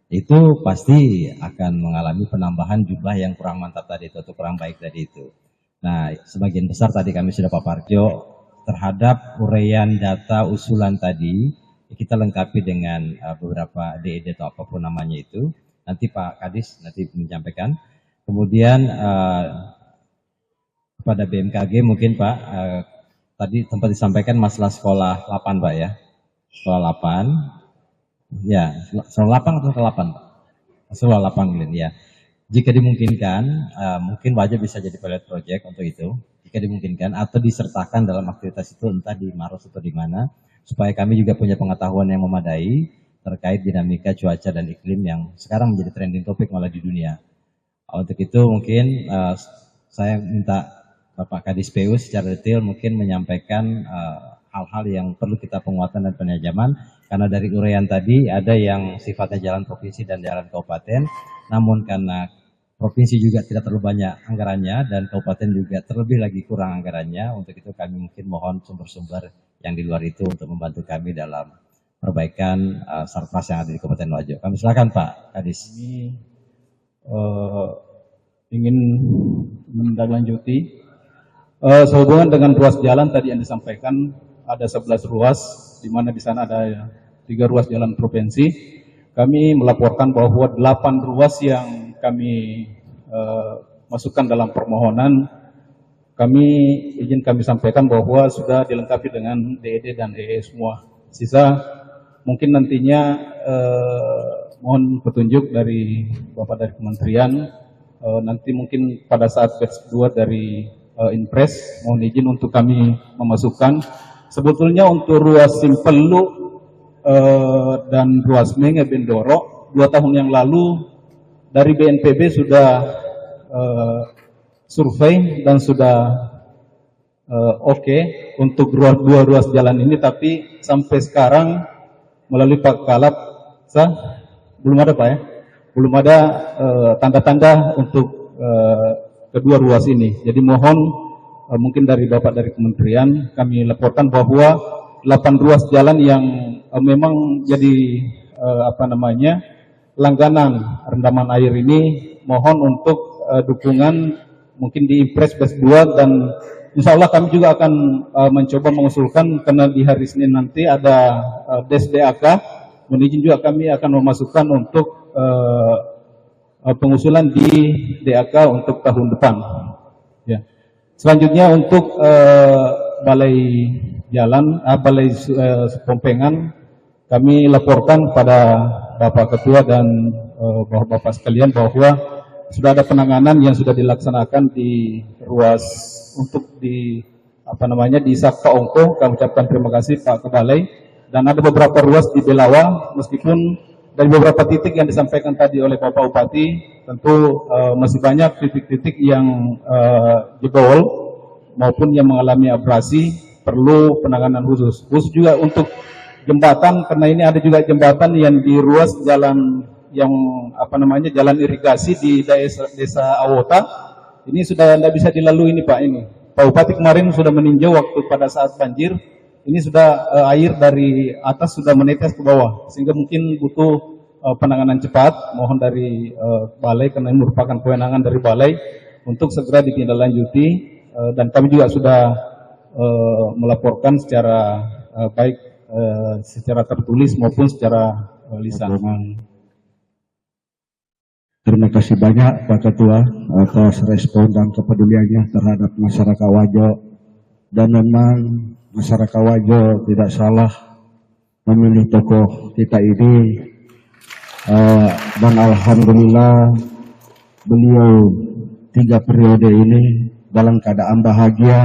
itu pasti akan mengalami penambahan jumlah yang kurang mantap tadi itu atau kurang baik tadi itu. Nah, sebagian besar tadi kami sudah paparjo terhadap uraian data usulan tadi, kita lengkapi dengan beberapa DED atau apapun namanya itu. Nanti Pak Kadis nanti menyampaikan. Kemudian kepada BMKG mungkin Pak, tadi tempat disampaikan masalah sekolah 8 Pak ya. Sekolah 8, ya sekolah 8 atau sekolah 8 Pak? Sekolah 8 Glen, ya. Jika dimungkinkan, mungkin wajib bisa jadi pilot project untuk itu. Jika dimungkinkan, atau disertakan dalam aktivitas itu entah di Maros atau di mana, supaya kami juga punya pengetahuan yang memadai terkait dinamika cuaca dan iklim yang sekarang menjadi trending topik malah di dunia. Untuk itu mungkin saya minta Bapak Kadis PU secara detail mungkin menyampaikan hal-hal yang perlu kita penguatan dan penajaman, karena dari uraian tadi ada yang sifatnya jalan provinsi dan jalan kabupaten, namun karena provinsi juga tidak terlalu banyak anggarannya dan kabupaten juga terlebih lagi kurang anggarannya, untuk itu kami mungkin mohon sumber-sumber yang di luar itu untuk membantu kami dalam perbaikan sarpas yang ada di Kabupaten Wajo. Kami silakan Pak Kadis. Ini ingin menindaklanjuti sehubungan dengan ruas jalan tadi yang disampaikan, ada 11 ruas, di mana di sana ada 3 ruas jalan provinsi. Kami melaporkan bahwa 8 ruas yang kami masukkan dalam permohonan, izin kami sampaikan bahwa sudah dilengkapi dengan DED dan EE semua. Sisa mungkin nantinya mohon petunjuk dari Bapak dari Kementerian, nanti mungkin pada saat batch 2 dari Inpres, mohon izin untuk kami memasukkan. Sebetulnya untuk ruas Simpelu dan ruas Menge Bendoro 2 tahun yang lalu dari BNPB sudah survei dan sudah oke untuk dua ruas jalan ini, tapi sampai sekarang melalui Pak Kalap belum ada Pak ya, belum ada tanda-tanda untuk kedua ruas ini. Jadi mohon mungkin dari Bapak dari Kementerian kami laporkan bahwa 8 ruas jalan yang memang jadi langganan rendaman air ini, mohon untuk dukungan mungkin di Impres Batch 2, dan insya Allah kami juga akan mencoba mengusulkan, karena di hari Senin nanti ada Des DAK, menizin juga kami akan memasukkan untuk pengusulan di DAK untuk tahun depan. Ya. Selanjutnya untuk balai jalan, balai Pompengan, kami laporkan pada Bapak Ketua dan Bapak sekalian bahwa sudah ada penanganan yang sudah dilaksanakan di ruas untuk di di Sakpa Ongko. Kami ucapkan terima kasih Pak Kebalai, dan ada beberapa ruas di Belawa, meskipun dari beberapa titik yang disampaikan tadi oleh Bapak Bupati, tentu masih banyak titik-titik yang jebol maupun yang mengalami abrasi, perlu penanganan khusus. Khusus juga untuk jembatan, karena ini ada juga jembatan yang di ruas jalan yang jalan irigasi di desa Awota. Ini sudah tidak bisa dilalui ini Pak. Ini Pak Bupati kemarin sudah meninjau waktu pada saat banjir. Ini sudah air dari atas sudah menetes ke bawah, sehingga mungkin butuh penanganan cepat. Mohon dari balai, karena ini merupakan kewenangan dari balai, untuk segera ditindaklanjuti, dan kami juga sudah melaporkan secara baik secara tertulis maupun secara lisan. Terima kasih banyak Pak Ketua atas respon dan kepeduliannya terhadap masyarakat Wajo, dan memang masyarakat Wajo tidak salah memilih tokoh kita ini, dan alhamdulillah beliau 3 periode ini dalam keadaan bahagia,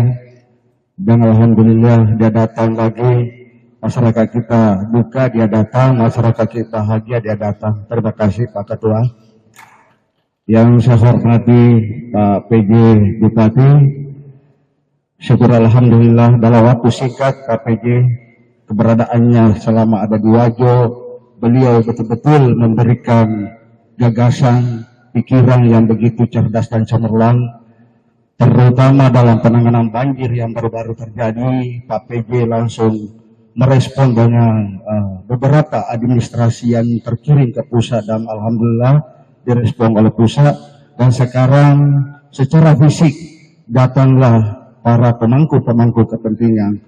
dan alhamdulillah dia datang lagi. Masyarakat kita duka dia datang, masyarakat kita bahagia dia datang. Terima kasih Pak Ketua. Yang saya hormati Pak PJ Bupati, syukur alhamdulillah dalam waktu singkat Pak PJ keberadaannya selama ada di Wajo, beliau betul-betul memberikan gagasan, pikiran yang begitu cerdas dan cemerlang, terutama dalam penanganan banjir yang baru-baru terjadi. Pak PJ langsung merespon dengan beberapa administrasi yang terkirim ke pusat, dan alhamdulillah direspon oleh pusat. Dan sekarang secara fisik datanglah para pemangku kepentingan.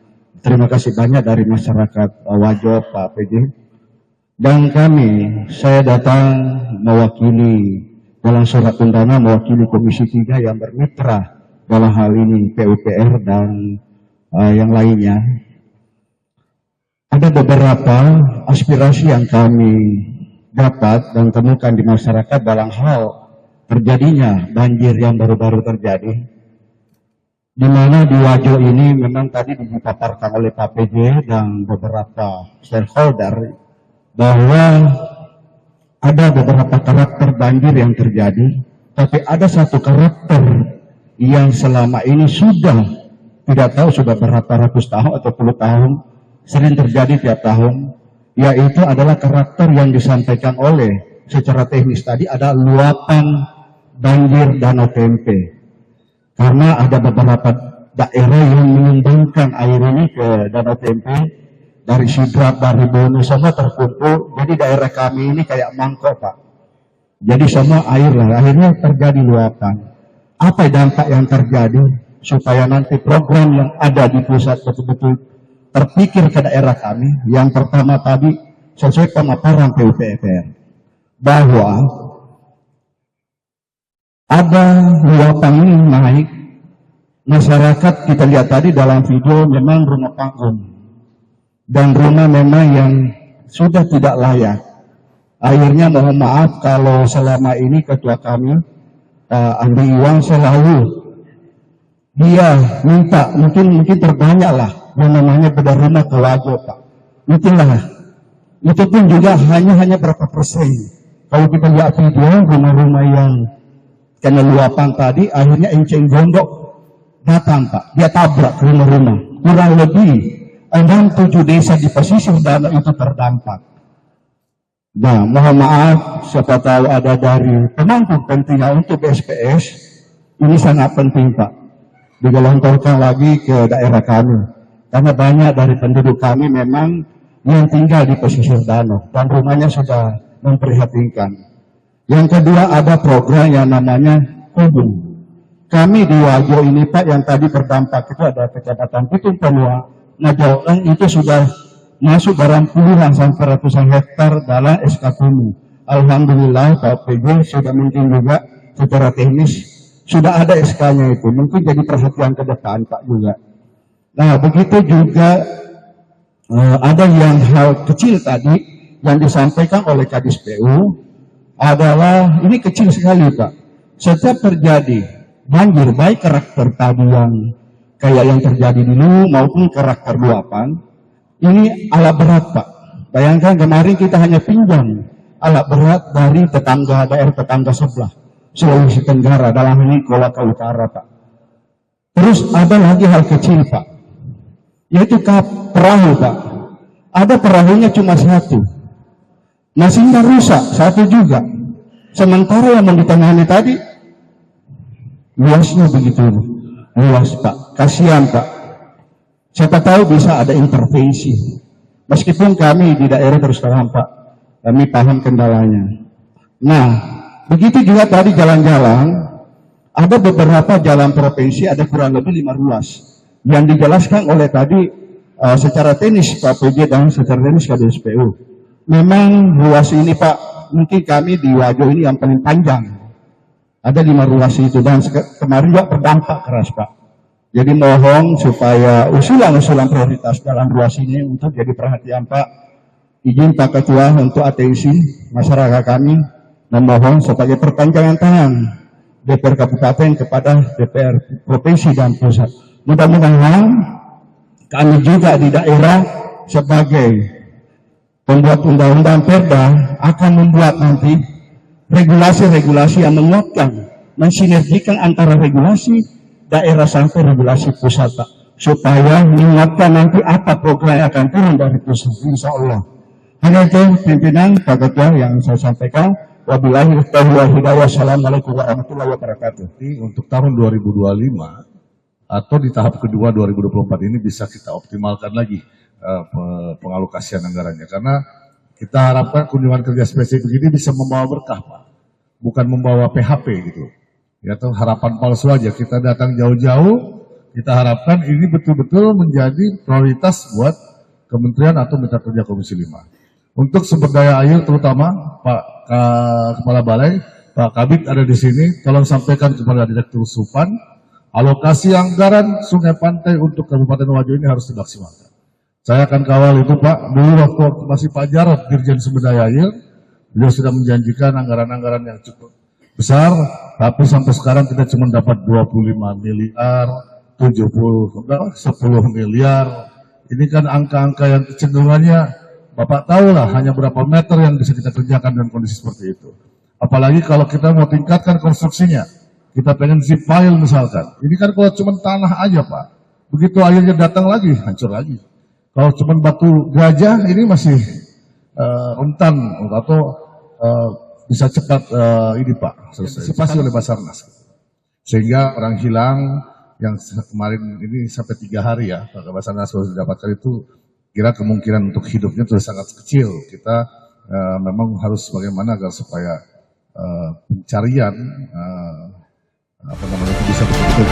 Terima kasih banyak dari masyarakat Wajo, Pak PJ. Dan saya datang mewakili dalam surat undangan, mewakili Komisi 3 yang bermitra dalam hal ini PUPR dan yang lainnya. Ada beberapa aspirasi yang kami dapat dan temukan di masyarakat dalam hal terjadinya banjir yang baru-baru terjadi, di mana di Wajo ini memang tadi dipaparkan oleh Pak PJ dan beberapa stakeholder bahwa ada beberapa karakter banjir yang terjadi, tapi ada satu karakter yang selama ini sudah tidak tahu sudah berapa ratus tahun atau puluh tahun sering terjadi tiap tahun, yaitu adalah karakter yang disampaikan oleh secara teknis tadi, ada luapan banjir Danau Tempe. Karena ada beberapa daerah yang menyumbangkan air ini ke Danau Tempe, dari Sidrap, dari Bono, semua terkumpul. Jadi daerah kami ini kayak mangkok, Pak. Jadi semua air lah, akhirnya terjadi luapan. Apa dampak yang terjadi supaya nanti program yang ada di pusat betul-betul terpikir ke daerah kami? Yang pertama tadi sesuai pemaparan PUPR bahwa ada luapan ini naik, masyarakat kita lihat tadi dalam video memang rumah panggung dan rumah memang yang sudah tidak layak. Akhirnya mohon maaf kalau selama ini ketua kami Andi Iwan selalu dia minta mungkin terbanyak lah yang namanya bedah rumah ke Wajo, Pak. Itulah, itu pun juga hanya berapa persen. Kalau kita lihat video rumah-rumah yang kena luapan tadi, akhirnya enceng gondok datang, Pak. Dia tabrak rumah-rumah. Kurang lebih 6-7 desa di pesisir danau itu terdampak. Nah, mohon maaf, siapa tahu ada dari pemangku kepentingan untuk SPS, ini sangat penting, Pak. Digelontorkan lagi ke daerah kami. Karena banyak dari penduduk kami memang yang tinggal di pesisir danau dan rumahnya sudah memprihatinkan. Yang kedua ada program yang namanya Kubung. Kami di Wajo ini, Pak, yang tadi berdampak itu ada Kecamatan Pitung Penua, Najaulang itu sudah masuk barang puluhan sampai ratusan hektar dalam SK Kubung. Alhamdulillah Pak PJ sudah mungkin juga secara teknis sudah ada SK-nya itu. Mungkin jadi perhatian ke depan, Pak, juga. Nah, begitu juga ada yang hal kecil tadi yang disampaikan oleh Kadis PU adalah, ini kecil sekali, Pak. Setiap terjadi banjir, baik karakter tadi yang kayak yang terjadi dulu maupun karakter luapan, ini alat berat, Pak. Bayangkan kemarin kita hanya pinjam alat berat dari daerah tetangga sebelah, Sulawesi Tenggara, dalam ini Kolaka Utara, Pak. Terus ada lagi hal kecil, Pak, yaitu perahu, Pak. Ada perahunya cuma satu, mesinnya rusak satu juga. Sementara yang mau ditangani tadi luasnya begitu luas, Pak. Kasihan, Pak. Siapa tahu bisa ada intervensi. Meskipun kami di daerah terus terang, Pak, kami paham kendalanya. Nah, begitu juga tadi jalan-jalan, ada beberapa jalan provinsi ada kurang lebih 5 ruas yang dijelaskan oleh tadi secara teknis Pak PJ dan secara teknis KDSPU. Memang ruas ini, Pak, mungkin kami di Wajo ini yang paling panjang. Ada 5 ruas itu dan kemarin juga berdampak keras, Pak. Jadi mohon supaya usulan-usulan prioritas dalam ruas ini untuk jadi perhatian, Pak. Izin Pak Ketua untuk atensi masyarakat kami dan mohon sebagai perpanjangan tangan DPR Kabupaten kepada DPR Provinsi dan Pusat. Mudah-mudahan kami juga di daerah sebagai pembuat undang-undang Perda akan membuat nanti regulasi-regulasi yang menguatkan, mensinergikan antara regulasi daerah sampai regulasi pusat, Pak, supaya menguatkan nanti apa program yang akan turun dari pusat, insya Allah. Hanya itu pimpinan Pak Ketua yang saya sampaikan. Wabillahi taufiq wal hidayah. Assalamualaikum warahmatullahi wabarakatuh. Untuk tahun 2025 atau di tahap kedua 2024 ini bisa kita optimalkan lagi pengalokasian anggarannya. Karena kita harapkan kunjungan kerja spesifik ini bisa membawa berkah, Pak. Bukan membawa PHP gitu. Ya, atau harapan palsu aja. Kita datang jauh-jauh, kita harapkan ini betul-betul menjadi prioritas buat Kementerian atau Mitra Kerja Komisi 5. Untuk sumber daya air terutama, Pak Kepala Balai, Pak Kabid ada di sini, tolong sampaikan kepada Direktur Supan, alokasi anggaran Sungai Pantai untuk Kabupaten Wajo ini harus dimaksimalkan. Saya akan kawal itu, Pak. Dulu waktu masih Pak Jarod, Dirjen Sumber Daya Air, beliau sudah menjanjikan anggaran-anggaran yang cukup besar, tapi sampai sekarang kita cuma dapat 25 miliar, 10 miliar. Ini kan angka-angka yang kecenderungannya, Bapak tahu lah hanya berapa meter yang bisa kita kerjakan dengan kondisi seperti itu. Apalagi kalau kita mau tingkatkan konstruksinya, kita pengen zip file misalkan. Ini kan kalau cuma tanah aja, Pak. Begitu airnya datang lagi, hancur lagi. Kalau cuma batu gajah, ini masih rentan atau bisa cepat ini Pak, antisipasi oleh Basarnas. Sehingga orang hilang yang kemarin ini sampai 3 hari ya, Pak Basarnas baru didapatkan itu, kira kemungkinan untuk hidupnya itu sangat kecil. Kita memang harus bagaimana agar supaya pencarian itu bisa betul-betul